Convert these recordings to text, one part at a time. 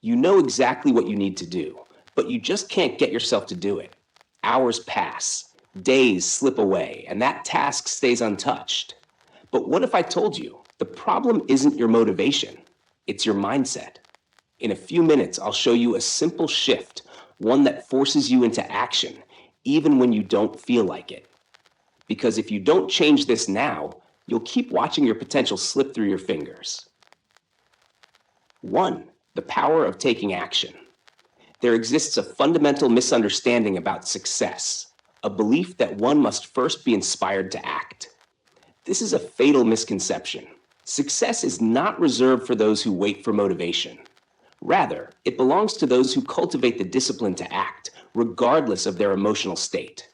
You know exactly what you need to do, but you just can't get yourself to do it. Hours pass, days slip away, and that task stays untouched. But what if I told you the problem isn't your motivation, it's your mindset? In a few minutes, I'll show you a simple shift, one that forces you into action, even when you don't feel like it. Because if you don't change this now, you'll keep watching your potential slip through your fingers. 1. The power of taking action. There exists a fundamental misunderstanding about success, a belief that one must first be inspired to act. This is a fatal misconception. Success is not reserved for those who wait for motivation. Rather, it belongs to those who cultivate the discipline to act, regardless of their emotional state.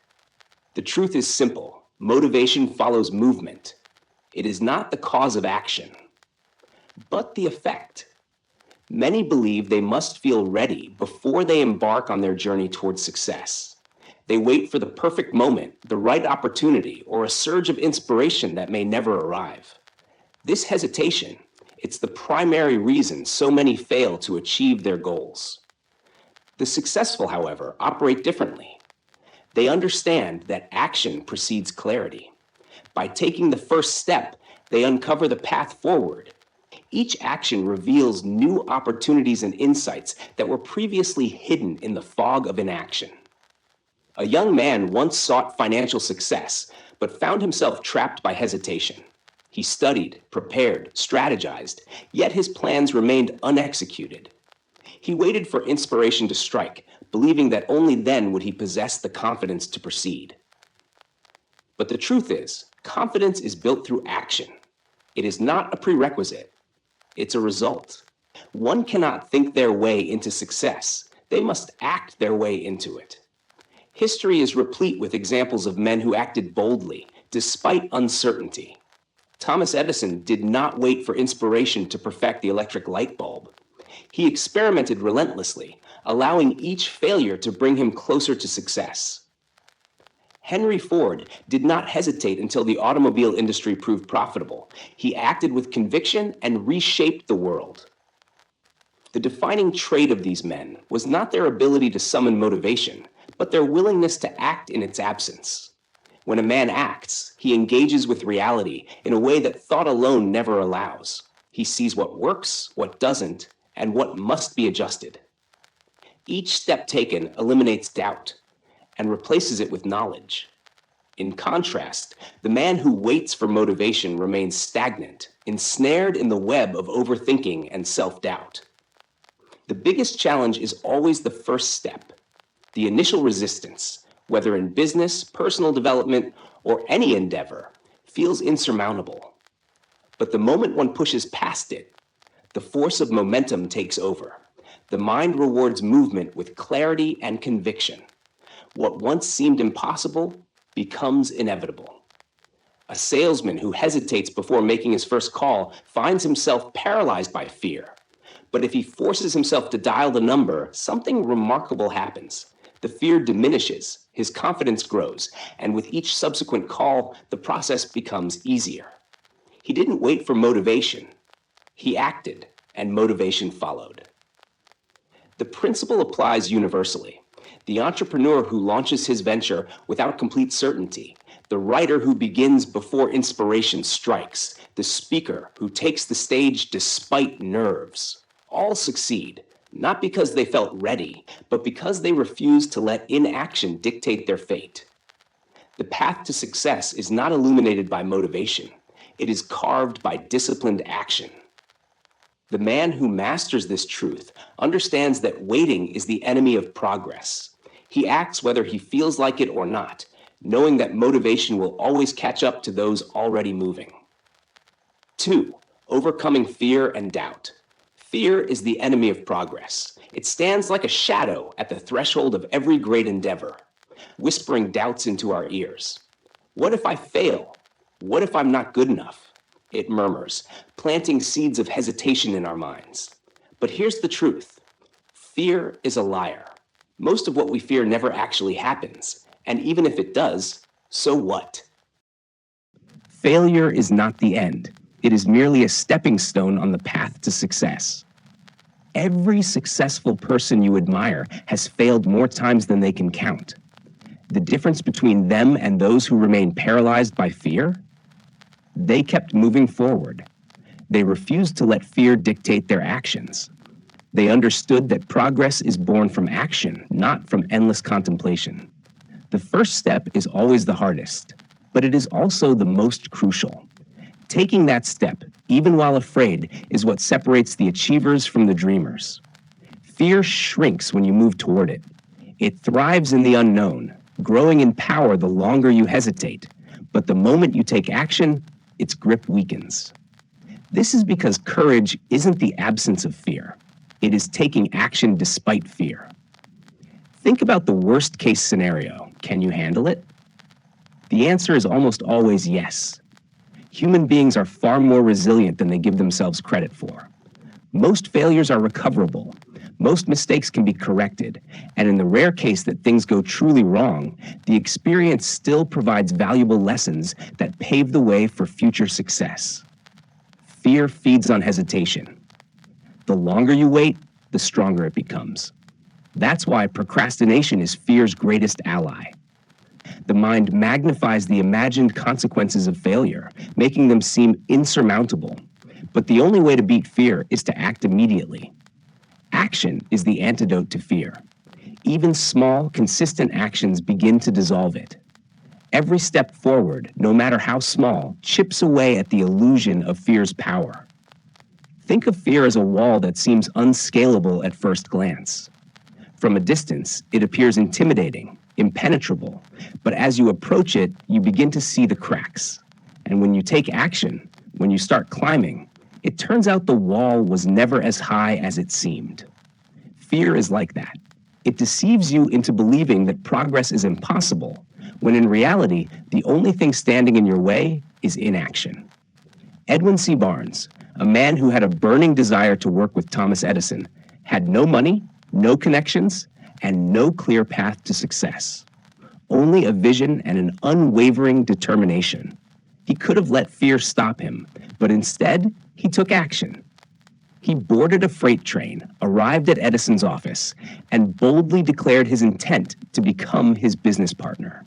The truth is simple. Motivation follows movement. It is not the cause of action, but the effect. Many believe they must feel ready before they embark on their journey towards success. They wait for the perfect moment, the right opportunity, or a surge of inspiration that may never arrive. This hesitation, it's the primary reason so many fail to achieve their goals. The successful, however, operate differently. They understand that action precedes clarity. By taking the first step, they uncover the path forward. Each action reveals new opportunities and insights that were previously hidden in the fog of inaction. A young man once sought financial success, but found himself trapped by hesitation. He studied, prepared, strategized, yet his plans remained unexecuted. He waited for inspiration to strike, believing that only then would he possess the confidence to proceed. But the truth is, confidence is built through action. It is not a prerequisite. It's a result. One cannot think their way into success. They must act their way into it. History is replete with examples of men who acted boldly, despite uncertainty. Thomas Edison did not wait for inspiration to perfect the electric light bulb. He experimented relentlessly, allowing each failure to bring him closer to success. Henry Ford did not hesitate until the automobile industry proved profitable. He acted with conviction and reshaped the world. The defining trait of these men was not their ability to summon motivation, but their willingness to act in its absence. When a man acts, he engages with reality in a way that thought alone never allows. He sees what works, what doesn't, and what must be adjusted. Each step taken eliminates doubt and replaces it with knowledge. In contrast, the man who waits for motivation remains stagnant, ensnared in the web of overthinking and self-doubt. The biggest challenge is always the first step, the initial resistance, whether in business, personal development, or any endeavor, feels insurmountable. But the moment one pushes past it, the force of momentum takes over. The mind rewards movement with clarity and conviction. What once seemed impossible becomes inevitable. A salesman who hesitates before making his first call finds himself paralyzed by fear. But if he forces himself to dial the number, something remarkable happens. The fear diminishes, his confidence grows, and with each subsequent call, the process becomes easier. He didn't wait for motivation. He acted, and motivation followed. The principle applies universally. The entrepreneur who launches his venture without complete certainty, the writer who begins before inspiration strikes, the speaker who takes the stage despite nerves, all succeed, not because they felt ready, but because they refused to let inaction dictate their fate. The path to success is not illuminated by motivation. It is carved by disciplined action. The man who masters this truth understands that waiting is the enemy of progress. He acts whether he feels like it or not, knowing that motivation will always catch up to those already moving. 2. Overcoming fear and doubt. Fear is the enemy of progress. It stands like a shadow at the threshold of every great endeavor, whispering doubts into our ears. What if I fail? What if I'm not good enough? It murmurs, planting seeds of hesitation in our minds. But here's the truth. Fear is a liar. Most of what we fear never actually happens, and even if it does, so what? Failure is not the end. It is merely a stepping stone on the path to success. Every successful person you admire has failed more times than they can count. The difference between them and those who remain paralyzed by fear? They kept moving forward. They refused to let fear dictate their actions. They understood that progress is born from action, not from endless contemplation. The first step is always the hardest, but it is also the most crucial. Taking that step, even while afraid, is what separates the achievers from the dreamers. Fear shrinks when you move toward it. It thrives in the unknown, growing in power the longer you hesitate. But the moment you take action, its grip weakens. This is because courage isn't the absence of fear. It is taking action despite fear. Think about the worst-case scenario. Can you handle it? The answer is almost always yes. Human beings are far more resilient than they give themselves credit for. Most failures are recoverable. Most mistakes can be corrected. And in the rare case that things go truly wrong, the experience still provides valuable lessons that pave the way for future success. Fear feeds on hesitation. The longer you wait, the stronger it becomes. That's why procrastination is fear's greatest ally. The mind magnifies the imagined consequences of failure, making them seem insurmountable. But the only way to beat fear is to act immediately. Action is the antidote to fear. Even small, consistent actions begin to dissolve it. Every step forward, no matter how small, chips away at the illusion of fear's power. Think of fear as a wall that seems unscalable at first glance. From a distance, it appears intimidating, impenetrable, but as you approach it, you begin to see the cracks. And when you take action, when you start climbing, it turns out the wall was never as high as it seemed. Fear is like that. It deceives you into believing that progress is impossible, when in reality, the only thing standing in your way is inaction. Edwin C. Barnes, a man who had a burning desire to work with Thomas Edison, had no money, no connections, and no clear path to success. Only a vision and an unwavering determination. He could have let fear stop him, but instead, he took action. He boarded a freight train, arrived at Edison's office, and boldly declared his intent to become his business partner.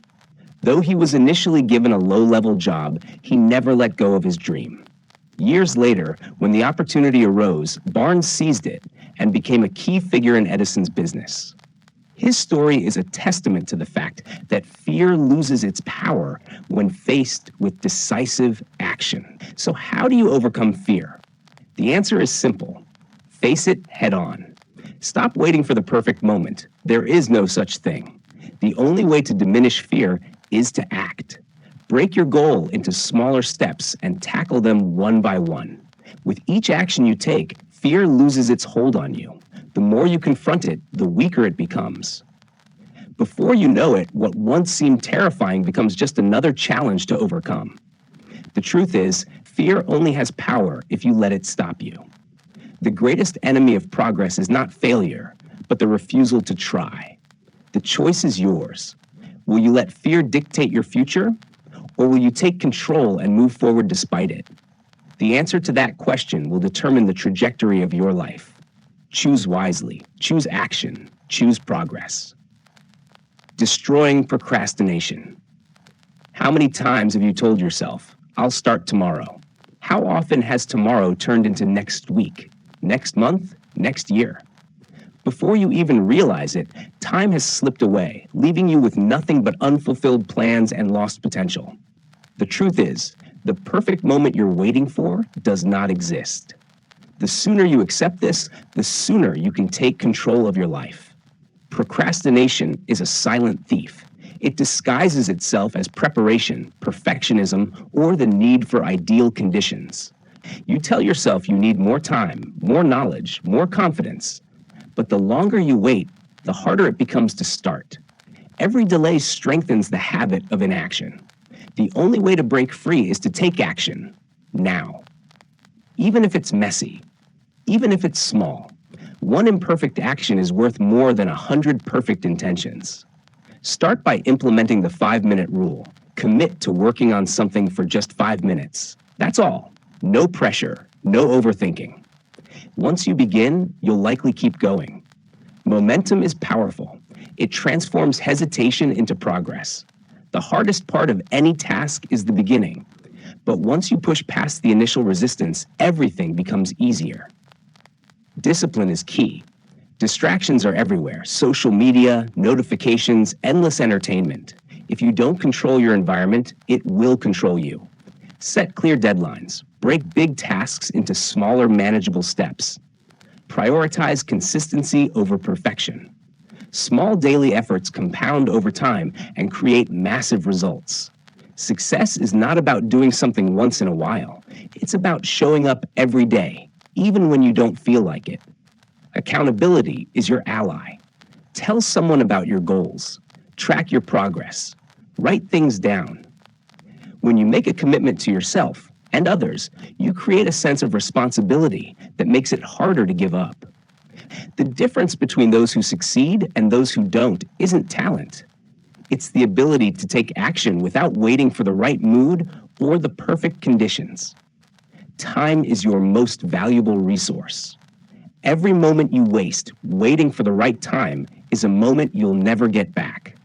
Though he was initially given a low-level job, he never let go of his dream. Years later, when the opportunity arose, Barnes seized it and became a key figure in Edison's business. His story is a testament to the fact that fear loses its power when faced with decisive action. So how do you overcome fear? The answer is simple. Face it head on. Stop waiting for the perfect moment. There is no such thing. The only way to diminish fear is to act. Break your goal into smaller steps and tackle them one by one. With each action you take, fear loses its hold on you. The more you confront it, the weaker it becomes. Before you know it, what once seemed terrifying becomes just another challenge to overcome. The truth is, fear only has power if you let it stop you. The greatest enemy of progress is not failure, but the refusal to try. The choice is yours. Will you let fear dictate your future, or will you take control and move forward despite it? The answer to that question will determine the trajectory of your life. Choose wisely, choose action, choose progress. Destroying procrastination. How many times have you told yourself, I'll start tomorrow? How often has tomorrow turned into next week, next month, next year? Before you even realize it, time has slipped away, leaving you with nothing but unfulfilled plans and lost potential. The truth is, the perfect moment you're waiting for does not exist. The sooner you accept this, the sooner you can take control of your life. Procrastination is a silent thief. It disguises itself as preparation, perfectionism, or the need for ideal conditions. You tell yourself you need more time, more knowledge, more confidence. But the longer you wait, the harder it becomes to start. Every delay strengthens the habit of inaction. The only way to break free is to take action, now. Even if it's messy, even if it's small, one imperfect action is worth more than 100 perfect intentions. Start by implementing the 5-minute rule. Commit to working on something for just 5 minutes. That's all. No pressure, no overthinking. Once you begin, you'll likely keep going. Momentum is powerful. It transforms hesitation into progress. The hardest part of any task is the beginning, but once you push past the initial resistance, everything becomes easier. Discipline is key. Distractions are everywhere: social media, notifications, endless entertainment. If you don't control your environment, it will control you. Set clear deadlines. Break big tasks into smaller, manageable steps. Prioritize consistency over perfection. Small daily efforts compound over time and create massive results. Success is not about doing something once in a while. It's about showing up every day, even when you don't feel like it. Accountability is your ally. Tell someone about your goals. Track your progress. Write things down. When you make a commitment to yourself and others, you create a sense of responsibility that makes it harder to give up. The difference between those who succeed and those who don't isn't talent. It's the ability to take action without waiting for the right mood or the perfect conditions. Time is your most valuable resource. Every moment you waste waiting for the right time is a moment you'll never get back.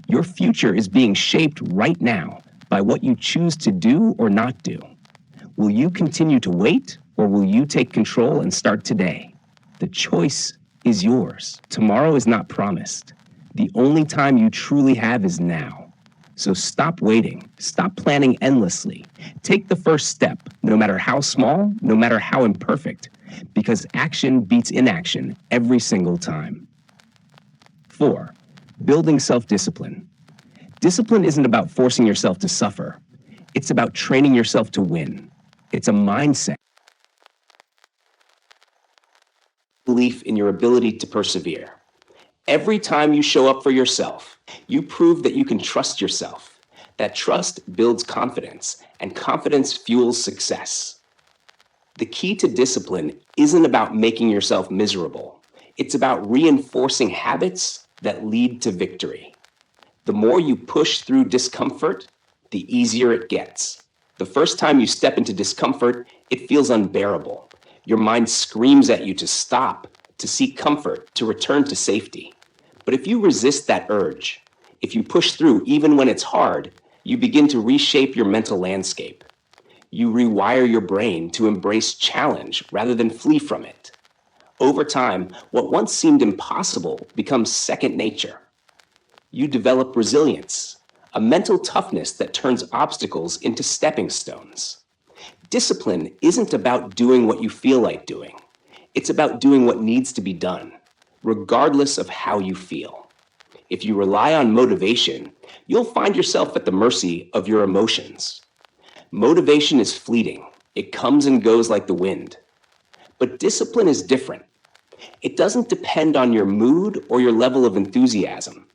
Your future is being shaped right now by what you choose to do or not do. Will you continue to wait, or will you take control and start today? The choice is yours. Tomorrow is not promised. The only time you truly have is now. So stop waiting. Stop planning endlessly. Take the first step, no matter how small, no matter how imperfect, because action beats inaction every single time. 4. Building self-discipline. Discipline isn't about forcing yourself to suffer. It's about training yourself to win. It's a mindset. Belief in your ability to persevere. Every time you show up for yourself, you prove that you can trust yourself. That trust builds confidence, and confidence fuels success. The key to discipline isn't about making yourself miserable. It's about reinforcing habits that lead to victory. The more you push through discomfort, the easier it gets. The first time you step into discomfort, it feels unbearable. Your mind screams at you to stop, to seek comfort, to return to safety. But if you resist that urge, if you push through even when it's hard, you begin to reshape your mental landscape. You rewire your brain to embrace challenge rather than flee from it. Over time, what once seemed impossible becomes second nature. You develop resilience, a mental toughness that turns obstacles into stepping stones. Discipline isn't about doing what you feel like doing. It's about doing what needs to be done, regardless of how you feel. If you rely on motivation, you'll find yourself at the mercy of your emotions. Motivation is fleeting. It comes and goes like the wind. But discipline is different. It doesn't depend on your mood or your level of enthusiasm.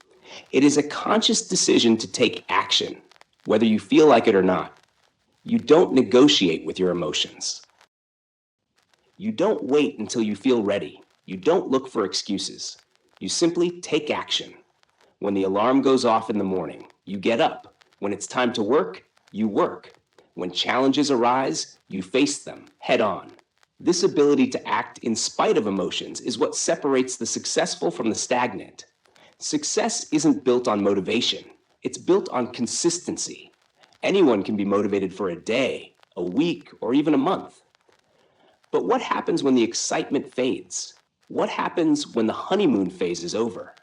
It is a conscious decision to take action, whether you feel like it or not. You don't negotiate with your emotions. You don't wait until you feel ready. You don't look for excuses. You simply take action. When the alarm goes off in the morning, you get up. When it's time to work, you work. When challenges arise, you face them head on. This ability to act in spite of emotions is what separates the successful from the stagnant. Success isn't built on motivation. It's built on consistency. Anyone can be motivated for a day, a week, or even a month. But what happens when the excitement fades? What happens when the honeymoon phase is over?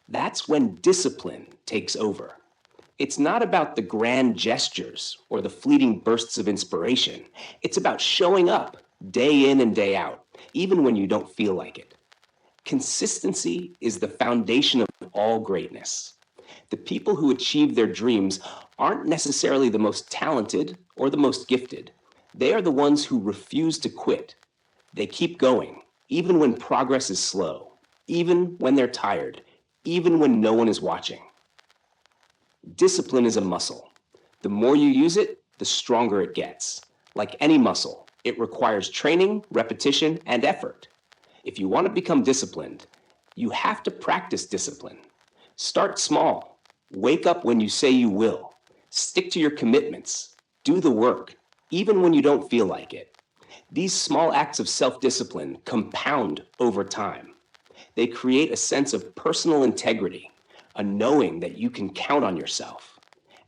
That's when discipline takes over. It's not about the grand gestures or the fleeting bursts of inspiration. It's about showing up day in and day out, even when you don't feel like it. Consistency is the foundation of all greatness. The people who achieve their dreams aren't necessarily the most talented or the most gifted. They are the ones who refuse to quit. They keep going, even when progress is slow, even when they're tired, even when no one is watching. Discipline is a muscle. The more you use it, the stronger it gets. Like any muscle, it requires training, repetition, and effort. If you want to become disciplined, you have to practice discipline. Start small. Wake up when you say you will. Stick to your commitments. Do the work, even when you don't feel like it. These small acts of self-discipline compound over time. They create a sense of personal integrity, a knowing that you can count on yourself.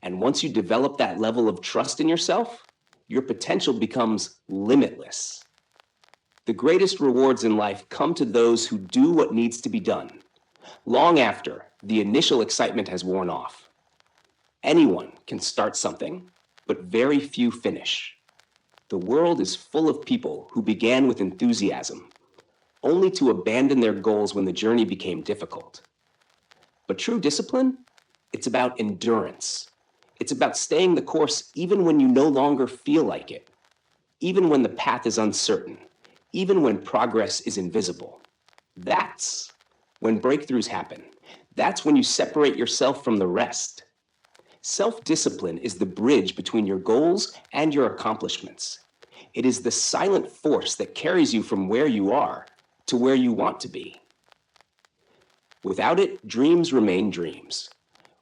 And once you develop that level of trust in yourself, your potential becomes limitless. The greatest rewards in life come to those who do what needs to be done, long after the initial excitement has worn off. Anyone can start something, but very few finish. The world is full of people who began with enthusiasm, only to abandon their goals when the journey became difficult. But true discipline, it's about endurance. It's about staying the course even when you no longer feel like it, even when the path is uncertain, even when progress is invisible. That's when breakthroughs happen. That's when you separate yourself from the rest. Self-discipline is the bridge between your goals and your accomplishments. It is the silent force that carries you from where you are to where you want to be. Without it, dreams remain dreams.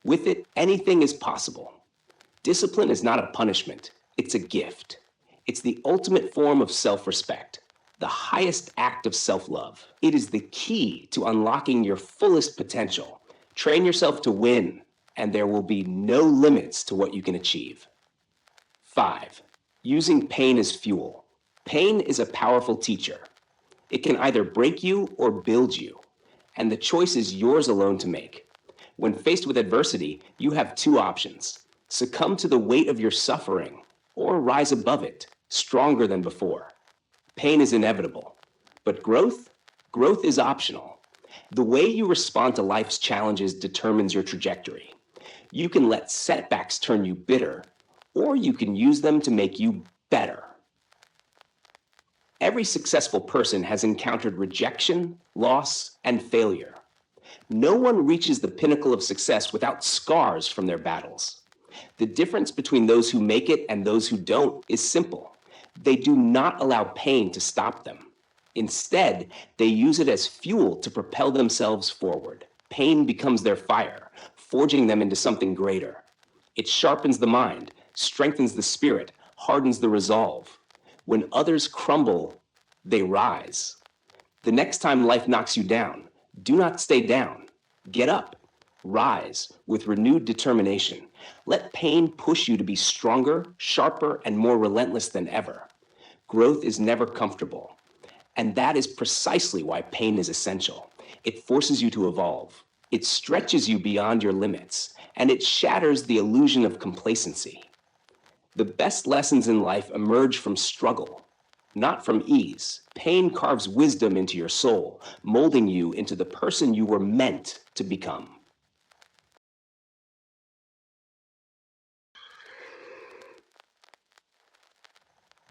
With it, anything is possible. Discipline is not a punishment, it's a gift. It's the ultimate form of self-respect, the highest act of self-love. It is the key to unlocking your fullest potential. Train yourself to win, and there will be no limits to what you can achieve. 5. Using pain as fuel. Pain is a powerful teacher. It can either break you or build you, and the choice is yours alone to make. When faced with adversity, you have two options: succumb to the weight of your suffering, or rise above it, stronger than before. Pain is inevitable, but growth is optional. The way you respond to life's challenges determines your trajectory. You can let setbacks turn you bitter, or you can use them to make you better. Every successful person has encountered rejection, loss, and failure. No one reaches the pinnacle of success without scars from their battles. The difference between those who make it and those who don't is simple. They do not allow pain to stop them. Instead, they use it as fuel to propel themselves forward. Pain becomes their fire, forging them into something greater. It sharpens the mind, strengthens the spirit, hardens the resolve. When others crumble, they rise. The next time life knocks you down, do not stay down. Get up. Rise with renewed determination. Let pain push you to be stronger, sharper, and more relentless than ever. Growth is never comfortable. And that is precisely why pain is essential. It forces you to evolve. It stretches you beyond your limits, and it shatters the illusion of complacency. The best lessons in life emerge from struggle, not from ease. Pain carves wisdom into your soul, molding you into the person you were meant to become.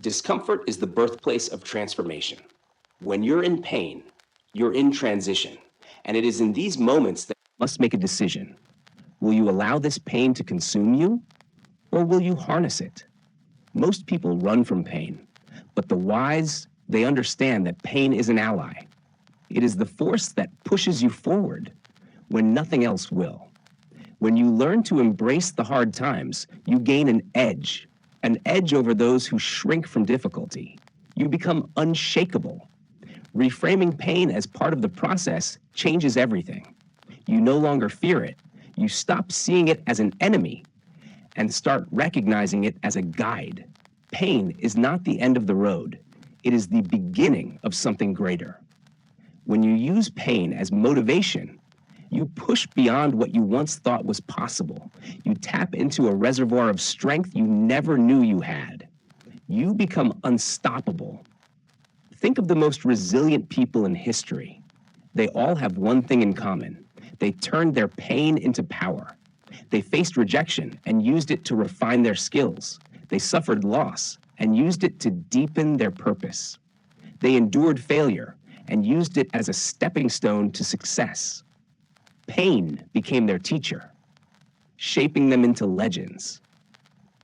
Discomfort is the birthplace of transformation. When you're in pain, you're in transition, and it is in these moments that you must make a decision. Will you allow this pain to consume you, or will you harness it? Most people run from pain, but the wise, they understand that pain is an ally. It is the force that pushes you forward when nothing else will. When you learn to embrace the hard times, you gain an edge over those who shrink from difficulty. You become unshakable. Reframing pain as part of the process changes everything. You no longer fear it. You stop seeing it as an enemy and start recognizing it as a guide. Pain is not the end of the road. It is the beginning of something greater. When you use pain as motivation, you push beyond what you once thought was possible. You tap into a reservoir of strength you never knew you had. You become unstoppable. Think of the most resilient people in history. They all have one thing in common. They turned their pain into power. They faced rejection and used it to refine their skills. They suffered loss and used it to deepen their purpose. They endured failure and used it as a stepping stone to success. Pain became their teacher, shaping them into legends.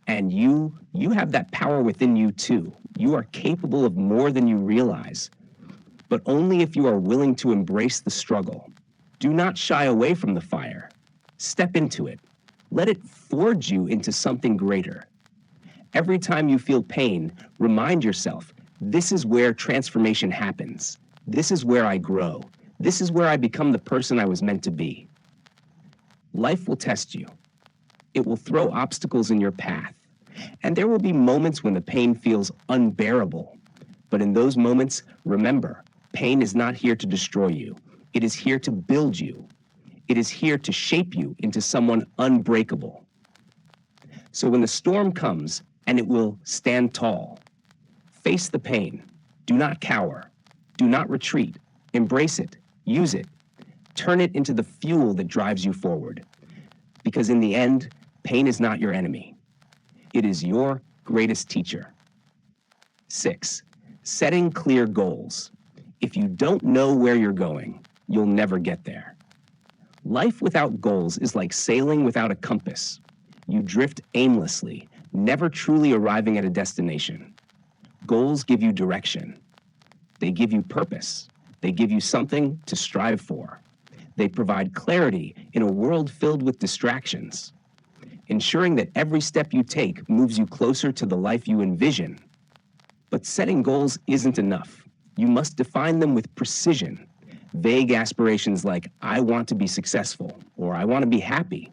And you have that power within you too. You are capable of more than you realize, but only if you are willing to embrace the struggle. Do not shy away from the fire. Step into it. Let it forge you into something greater. Every time you feel pain, remind yourself This is where transformation happens. This is where I grow. This is where I become the person I was meant to be. Life will test you. It will throw obstacles in your path. And there will be moments when the pain feels unbearable. But in those moments, remember, pain is not here to destroy you. It is here to build you. It is here to shape you into someone unbreakable. So when the storm comes, and it will stand tall, face the pain. Do not cower. Do not retreat. Embrace it. Use it. Turn it into the fuel that drives you forward. Because in the end, pain is not your enemy. It is your greatest teacher. 6, setting clear goals. If you don't know where you're going, you'll never get there. Life without goals is like sailing without a compass. You drift aimlessly, never truly arriving at a destination. Goals give you direction. They give you purpose. They give you something to strive for. They provide clarity in a world filled with distractions, ensuring that every step you take moves you closer to the life you envision. But setting goals isn't enough. You must define them with precision. Vague aspirations like, I want to be successful, or I want to be happy.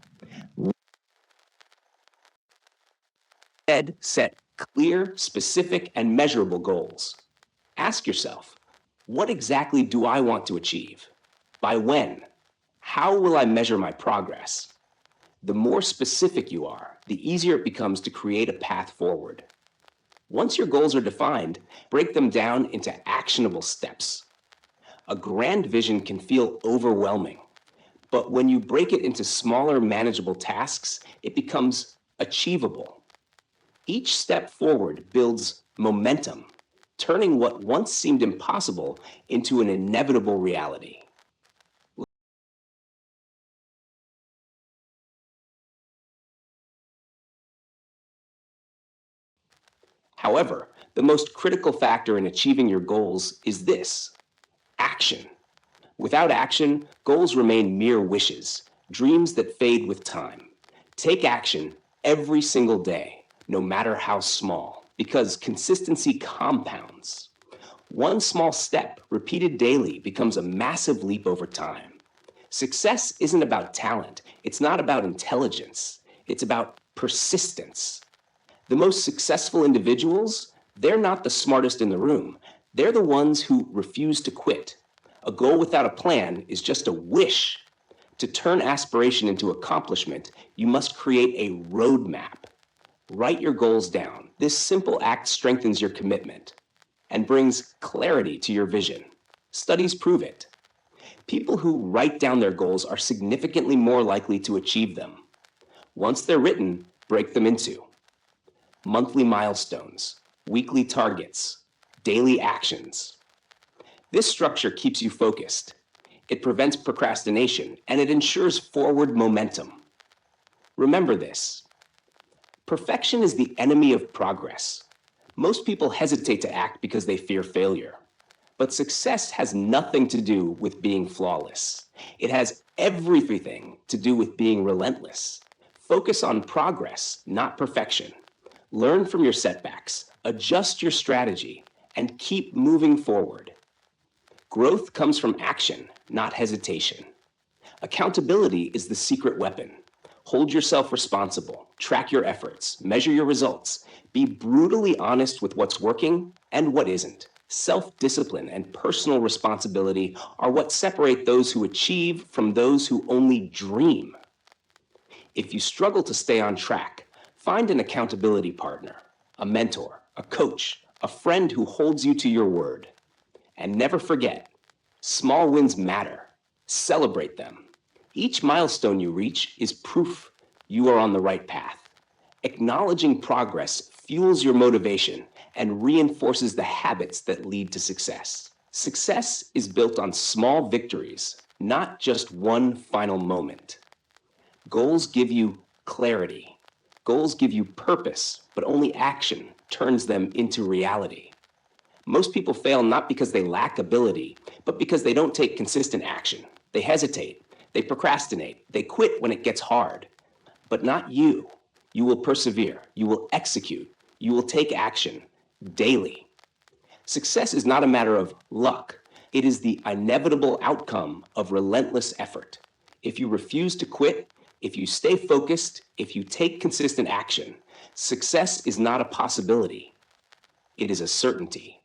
Instead, set clear, specific, and measurable goals. Ask yourself, what exactly do I want to achieve? By when? How will I measure my progress? The more specific you are, the easier it becomes to create a path forward. Once your goals are defined, break them down into actionable steps. A grand vision can feel overwhelming, but when you break it into smaller, manageable tasks, it becomes achievable. Each step forward builds momentum, turning what once seemed impossible into an inevitable reality. However, the most critical factor in achieving your goals is this: action. Without action, goals remain mere wishes, dreams that fade with time. Take action every single day, no matter how small, because consistency compounds. One small step, repeated daily, becomes a massive leap over time. Success isn't about talent. It's not about intelligence. It's about persistence. The most successful individuals, they're not the smartest in the room. They're the ones who refuse to quit. A goal without a plan is just a wish. To turn aspiration into accomplishment, you must create a roadmap. Write your goals down. This simple act strengthens your commitment and brings clarity to your vision. Studies prove it. People who write down their goals are significantly more likely to achieve them. Once they're written, break them into monthly milestones, weekly targets, daily actions. This structure keeps you focused. It prevents procrastination, and it ensures forward momentum. Remember this: perfection is the enemy of progress. Most people hesitate to act because they fear failure. But success has nothing to do with being flawless. It has everything to do with being relentless. Focus on progress, not perfection. Learn from your setbacks, adjust your strategy, and keep moving forward. Growth comes from action, not hesitation. Accountability is the secret weapon. Hold yourself responsible, track your efforts, measure your results, be brutally honest with what's working and what isn't. Self-discipline and personal responsibility are what separate those who achieve from those who only dream. If you struggle to stay on track, find an accountability partner, a mentor, a coach, a friend who holds you to your word. And never forget, small wins matter. Celebrate them. Each milestone you reach is proof you are on the right path. Acknowledging progress fuels your motivation and reinforces the habits that lead to success. Success is built on small victories, not just one final moment. Goals give you clarity. Goals give you purpose, but only action turns them into reality. Most people fail not because they lack ability, but because they don't take consistent action. They hesitate, they procrastinate, they quit when it gets hard. But not you. You will persevere, you will execute, you will take action daily. Success is not a matter of luck. It is the inevitable outcome of relentless effort. If you refuse to quit, if you stay focused, if you take consistent action, success is not a possibility. It is a certainty.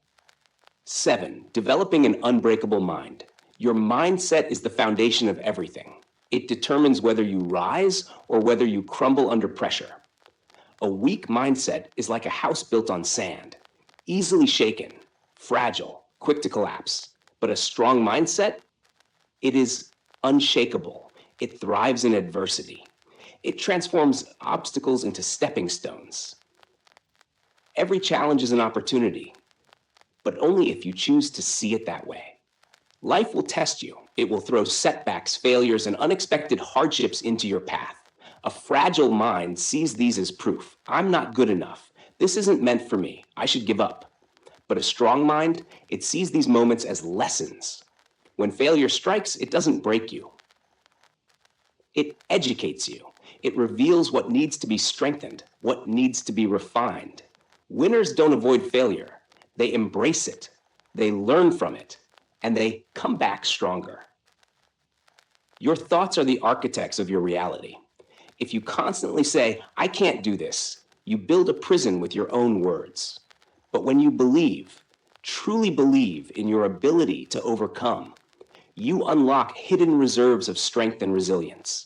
7. Developing an unbreakable mind. Your mindset is the foundation of everything. It determines whether you rise or whether you crumble under pressure. A weak mindset is like a house built on sand, easily shaken, fragile, quick to collapse. But a strong mindset, it is unshakable. It thrives in adversity. It transforms obstacles into stepping stones. Every challenge is an opportunity, but only if you choose to see it that way. Life will test you. It will throw setbacks, failures, and unexpected hardships into your path. A fragile mind sees these as proof. I'm not good enough. This isn't meant for me. I should give up. But a strong mind, it sees these moments as lessons. When failure strikes, it doesn't break you. It educates you. It reveals what needs to be strengthened, what needs to be refined. Winners don't avoid failure. They embrace it. They learn from it, and they come back stronger. Your thoughts are the architects of your reality. If you constantly say, I can't do this, you build a prison with your own words. But when you believe, truly believe in your ability to overcome, you unlock hidden reserves of strength and resilience.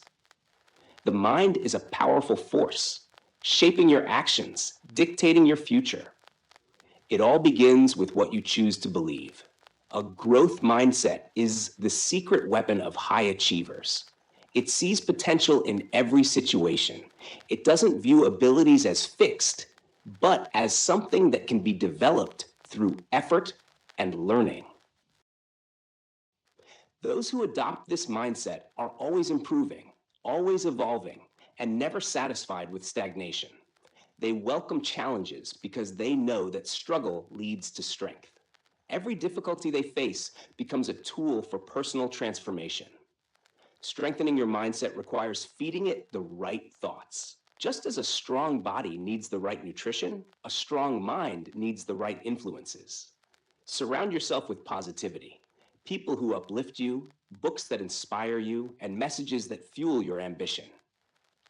The mind is a powerful force, shaping your actions, dictating your future. It all begins with what you choose to believe. A growth mindset is the secret weapon of high achievers. It sees potential in every situation. It doesn't view abilities as fixed, but as something that can be developed through effort and learning. Those who adopt this mindset are always improving, always evolving, and never satisfied with stagnation. They welcome challenges because they know that struggle leads to strength. Every difficulty they face becomes a tool for personal transformation. Strengthening your mindset requires feeding it the right thoughts. Just as a strong body needs the right nutrition, a strong mind needs the right influences. Surround yourself with positivity, people who uplift you, books that inspire you, and messages that fuel your ambition.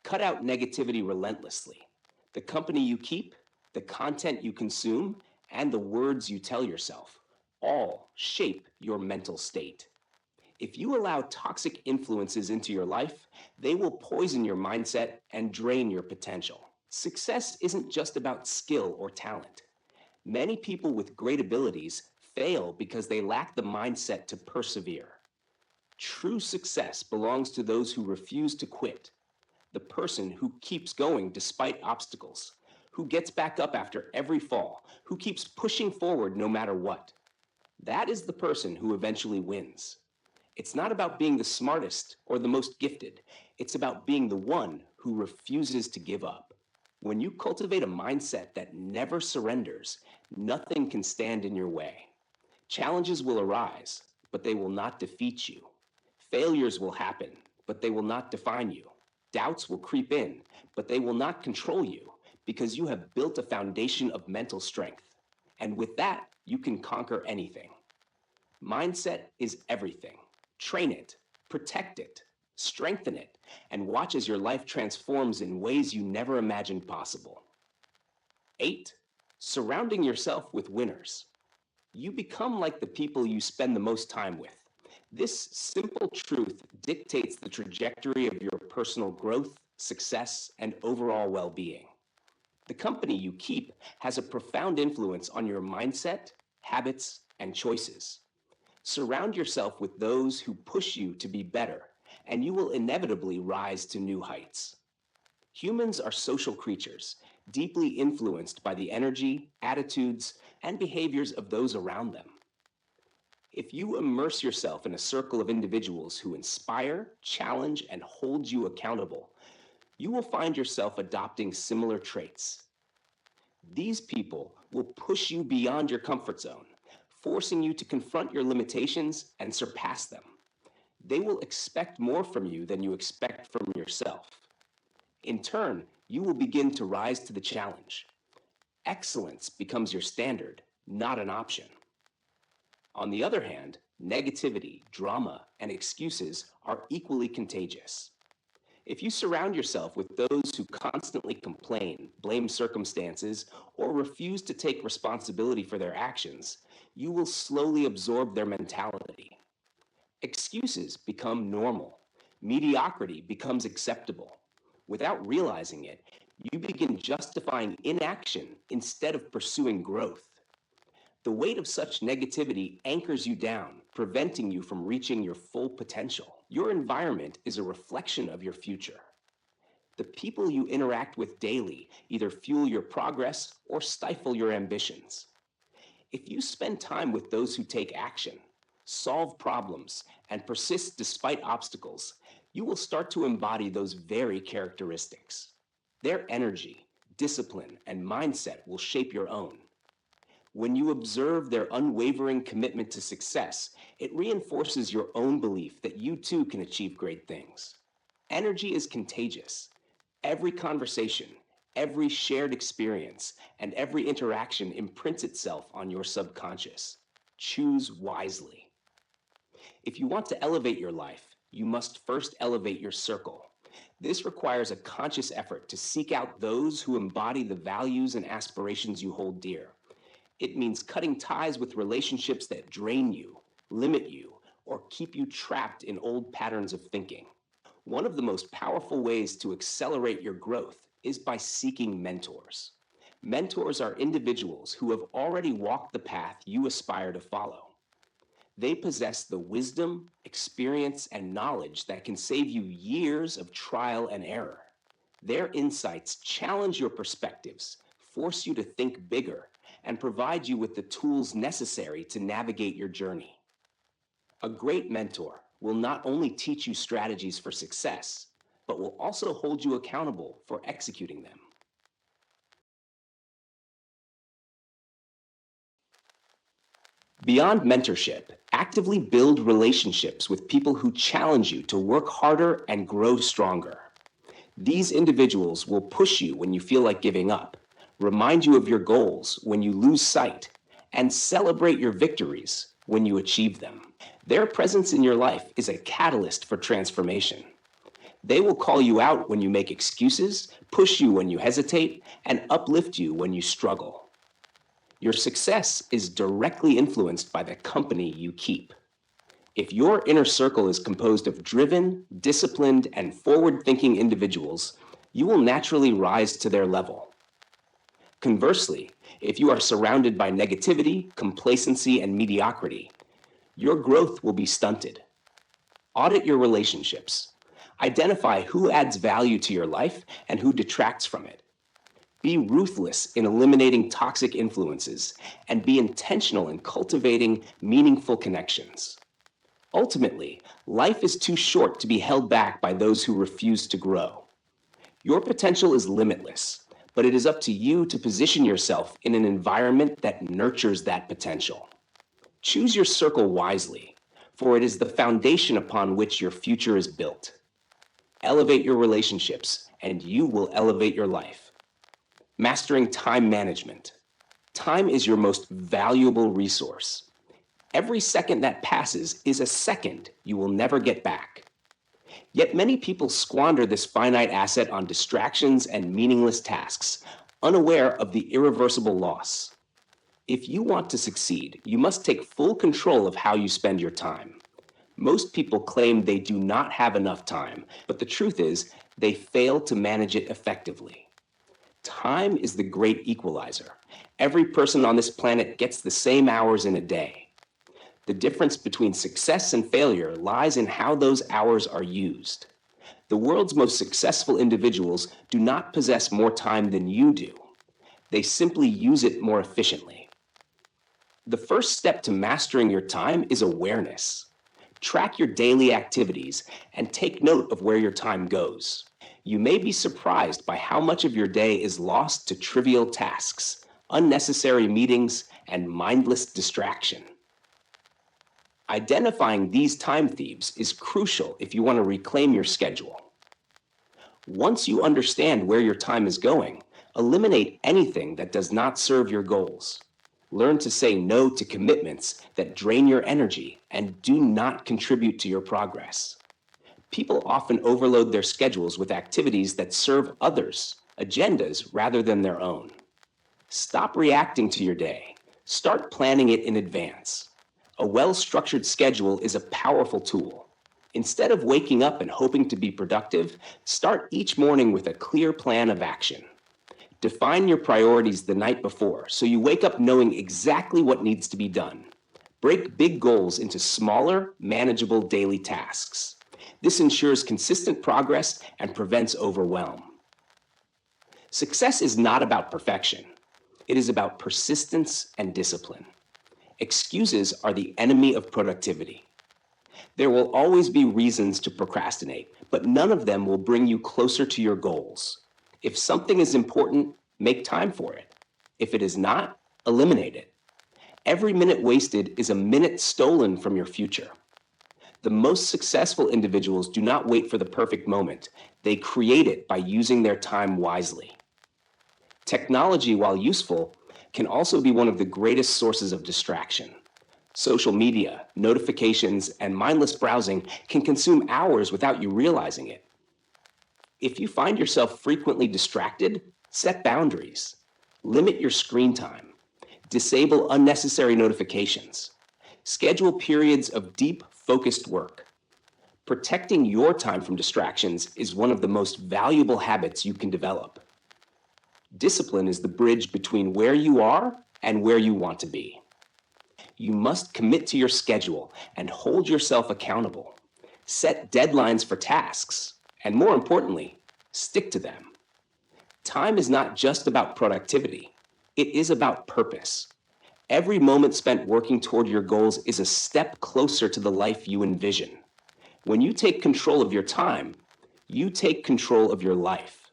Cut out negativity relentlessly. The company you keep, the content you consume, and the words you tell yourself all shape your mental state. If you allow toxic influences into your life, they will poison your mindset and drain your potential. Success isn't just about skill or talent. Many people with great abilities fail because they lack the mindset to persevere. True success belongs to those who refuse to quit, the person who keeps going despite obstacles, who gets back up after every fall, who keeps pushing forward no matter what. That is the person who eventually wins. It's not about being the smartest or the most gifted. It's about being the one who refuses to give up. When you cultivate a mindset that never surrenders, nothing can stand in your way. Challenges will arise, but they will not defeat you. Failures will happen, but they will not define you. Doubts will creep in, but they will not control you because you have built a foundation of mental strength. And with that, you can conquer anything. Mindset is everything. Train it, protect it, strengthen it, and watch as your life transforms in ways you never imagined possible. 8. Surrounding yourself with winners. You become like the people you spend the most time with. This simple truth dictates the trajectory of your personal growth, success, and overall well being. The company you keep has a profound influence on your mindset, habits, and choices. Surround yourself with those who push you to be better, and you will inevitably rise to new heights. Humans are social creatures, deeply influenced by the energy, attitudes, and behaviors of those around them. If you immerse yourself in a circle of individuals who inspire, challenge, and hold you accountable, you will find yourself adopting similar traits. These people will push you beyond your comfort zone, forcing you to confront your limitations and surpass them. They will expect more from you than you expect from yourself. In turn, you will begin to rise to the challenge. Excellence becomes your standard, not an option. On the other hand, negativity, drama, and excuses are equally contagious. If you surround yourself with those who constantly complain, blame circumstances, or refuse to take responsibility for their actions, you will slowly absorb their mentality. Excuses become normal. Mediocrity becomes acceptable. Without realizing it, you begin justifying inaction instead of pursuing growth. The weight of such negativity anchors you down, preventing you from reaching your full potential. Your environment is a reflection of your future. The people you interact with daily either fuel your progress or stifle your ambitions. If you spend time with those who take action, solve problems, and persist despite obstacles, you will start to embody those very characteristics. Their energy, discipline, and mindset will shape your own. When you observe their unwavering commitment to success, it reinforces your own belief that you too can achieve great things. Energy is contagious. Every conversation, every shared experience, and every interaction imprints itself on your subconscious. Choose wisely. If you want to elevate your life, you must first elevate your circle. This requires a conscious effort to seek out those who embody the values and aspirations you hold dear. It means cutting ties with relationships that drain you, limit you, or keep you trapped in old patterns of thinking. One of the most powerful ways to accelerate your growth is by seeking mentors. Mentors are individuals who have already walked the path you aspire to follow. They possess the wisdom, experience, and knowledge that can save you years of trial and error. Their insights challenge your perspectives, force you to think bigger, and provide you with the tools necessary to navigate your journey. A great mentor will not only teach you strategies for success, but will also hold you accountable for executing them. Beyond mentorship, actively build relationships with people who challenge you to work harder and grow stronger. These individuals will push you when you feel like giving up, remind you of your goals when you lose sight, and celebrate your victories when you achieve them. Their presence in your life is a catalyst for transformation. They will call you out when you make excuses, push you when you hesitate, and uplift you when you struggle. Your success is directly influenced by the company you keep. If your inner circle is composed of driven, disciplined, and forward-thinking individuals, you will naturally rise to their level. Conversely, if you are surrounded by negativity, complacency, and mediocrity, your growth will be stunted. Audit your relationships. Identify who adds value to your life and who detracts from it. Be ruthless in eliminating toxic influences and be intentional in cultivating meaningful connections. Ultimately, life is too short to be held back by those who refuse to grow. Your potential is limitless, but it is up to you to position yourself in an environment that nurtures that potential. Choose your circle wisely, for it is the foundation upon which your future is built. Elevate your relationships, and you will elevate your life. Mastering time management. Time is your most valuable resource. Every second that passes is a second you will never get back. Yet many people squander this finite asset on distractions and meaningless tasks, unaware of the irreversible loss. If you want to succeed, you must take full control of how you spend your time. Most people claim they do not have enough time, but the truth is, they fail to manage it effectively. Time is the great equalizer. Every person on this planet gets the same hours in a day. The difference between success and failure lies in how those hours are used. The world's most successful individuals do not possess more time than you do. They simply use it more efficiently. The first step to mastering your time is awareness. Track your daily activities and take note of where your time goes. You may be surprised by how much of your day is lost to trivial tasks, unnecessary meetings, and mindless distraction. Identifying these time thieves is crucial if you want to reclaim your schedule. Once you understand where your time is going, eliminate anything that does not serve your goals. Learn to say no to commitments that drain your energy and do not contribute to your progress. People often overload their schedules with activities that serve others' agendas rather than their own. Stop reacting to your day. Start planning it in advance. A well structured schedule is a powerful tool. Instead of waking up and hoping to be productive, start each morning with a clear plan of action. Define your priorities the night before so you wake up knowing exactly what needs to be done. Break big goals into smaller, manageable daily tasks. This ensures consistent progress and prevents overwhelm. Success is not about perfection. It is about persistence and discipline. Excuses are the enemy of productivity. There will always be reasons to procrastinate, but none of them will bring you closer to your goals. If something is important, make time for it. If it is not, eliminate it. Every minute wasted is a minute stolen from your future. The most successful individuals do not wait for the perfect moment. They create it by using their time wisely. Technology, while useful, can also be one of the greatest sources of distraction. Social media, notifications, and mindless browsing can consume hours without you realizing it. If you find yourself frequently distracted, set boundaries. Limit your screen time. Disable unnecessary notifications. Schedule periods of deep, focused work. Protecting your time from distractions is one of the most valuable habits you can develop. Discipline is the bridge between where you are and where you want to be. You must commit to your schedule and hold yourself accountable. Set deadlines for tasks, and more importantly, stick to them. Time is not just about productivity, it is about purpose. Every moment spent working toward your goals is a step closer to the life you envision. When you take control of your time, you take control of your life.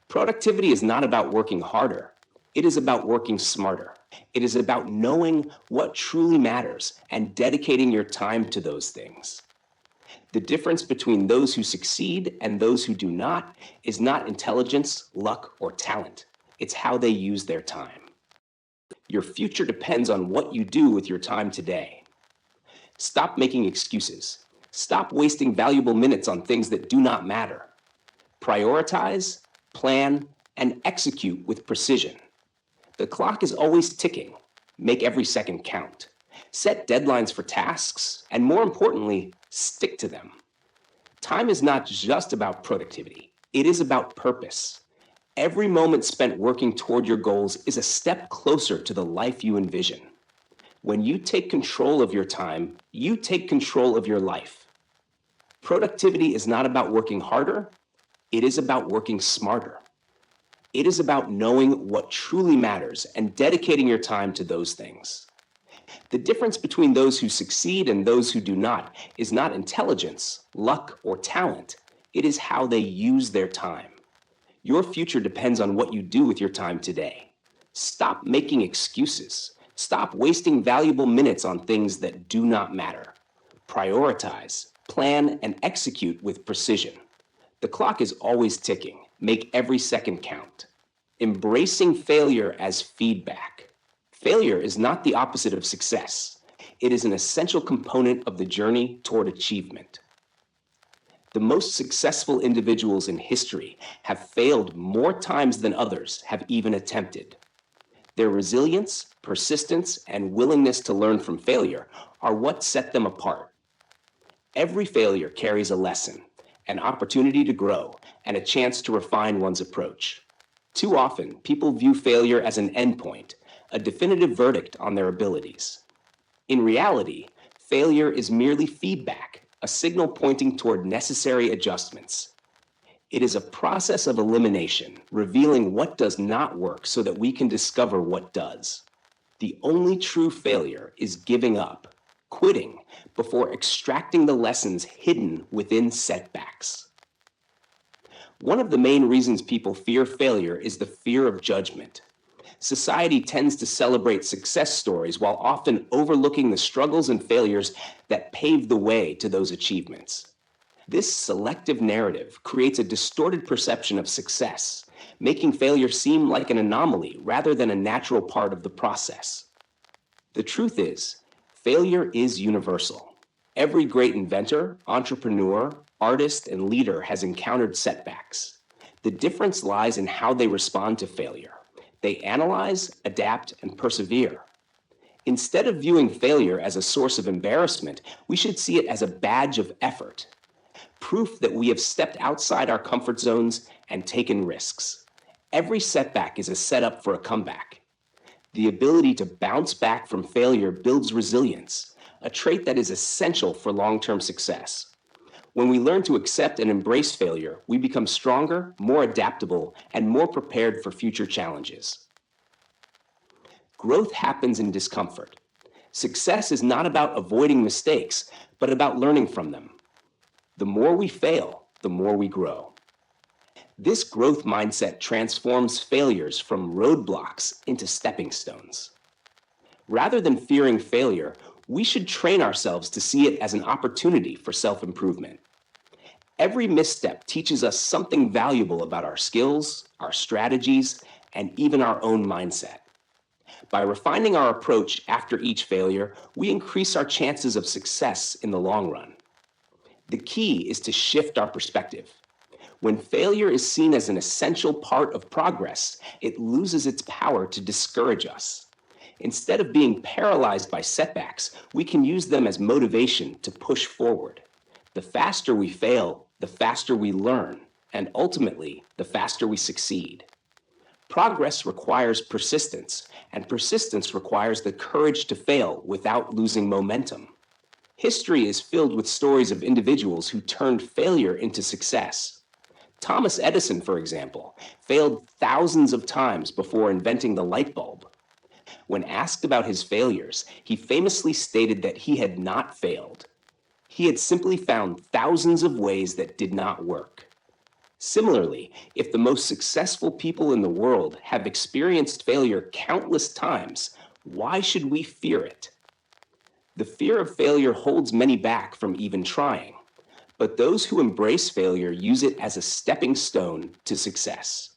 Productivity is not about working harder. It is about working smarter. It is about knowing what truly matters and dedicating your time to those things. The difference between those who succeed and those who do not is not intelligence, luck, or talent. It's how they use their time. Your future depends on what you do with your time today. Stop making excuses. Stop wasting valuable minutes on things that do not matter. Prioritize, plan, and execute with precision. The clock is always ticking. Make every second count. Set deadlines for tasks, and more importantly, stick to them. Time is not just about productivity. It is about purpose. Every moment spent working toward your goals is a step closer to the life you envision. When you take control of your time, you take control of your life. Productivity is not about working harder. It is about working smarter. It is about knowing what truly matters and dedicating your time to those things. The difference between those who succeed and those who do not is not intelligence, luck, or talent. It is how they use their time. Your future depends on what you do with your time today. Stop making excuses. Stop wasting valuable minutes on things that do not matter. Prioritize, plan, and execute with precision. The clock is always ticking. Make every second count. Embracing failure as feedback. Failure is not the opposite of success. It is an essential component of the journey toward achievement. The most successful individuals in history have failed more times than others have even attempted. Their resilience, persistence, and willingness to learn from failure are what set them apart. Every failure carries a lesson, an opportunity to grow, and a chance to refine one's approach. Too often, people view failure as an endpoint, a definitive verdict on their abilities. In reality, failure is merely feedback, a signal pointing toward necessary adjustments. It is a process of elimination, revealing what does not work so that we can discover what does. The only true failure is giving up, quitting, before extracting the lessons hidden within setbacks. One of the main reasons people fear failure is the fear of judgment. Society tends to celebrate success stories while often overlooking the struggles and failures that paved the way to those achievements. This selective narrative creates a distorted perception of success, making failure seem like an anomaly rather than a natural part of the process. The truth is, failure is universal. Every great inventor, entrepreneur, artist, and leader has encountered setbacks. The difference lies in how they respond to failure. They analyze, adapt, and persevere. Instead of viewing failure as a source of embarrassment, we should see it as a badge of effort, proof that we have stepped outside our comfort zones and taken risks. Every setback is a setup for a comeback. The ability to bounce back from failure builds resilience, a trait that is essential for long-term success. When we learn to accept and embrace failure, we become stronger, more adaptable, and more prepared for future challenges. Growth happens in discomfort. Success is not about avoiding mistakes, but about learning from them. The more we fail, the more we grow. This growth mindset transforms failures from roadblocks into stepping stones. Rather than fearing failure, we should train ourselves to see it as an opportunity for self-improvement. Every misstep teaches us something valuable about our skills, our strategies, and even our own mindset. By refining our approach after each failure, we increase our chances of success in the long run. The key is to shift our perspective. When failure is seen as an essential part of progress, it loses its power to discourage us. Instead of being paralyzed by setbacks, we can use them as motivation to push forward. The faster we fail, the faster we learn, and ultimately, the faster we succeed. Progress requires persistence, and persistence requires the courage to fail without losing momentum. History is filled with stories of individuals who turned failure into success. Thomas Edison, for example, failed thousands of times before inventing the light bulb. When asked about his failures, he famously stated that he had not failed. He had simply found thousands of ways that did not work. Similarly, if the most successful people in the world have experienced failure countless times, why should we fear it? The fear of failure holds many back from even trying. But those who embrace failure use it as a stepping stone to success.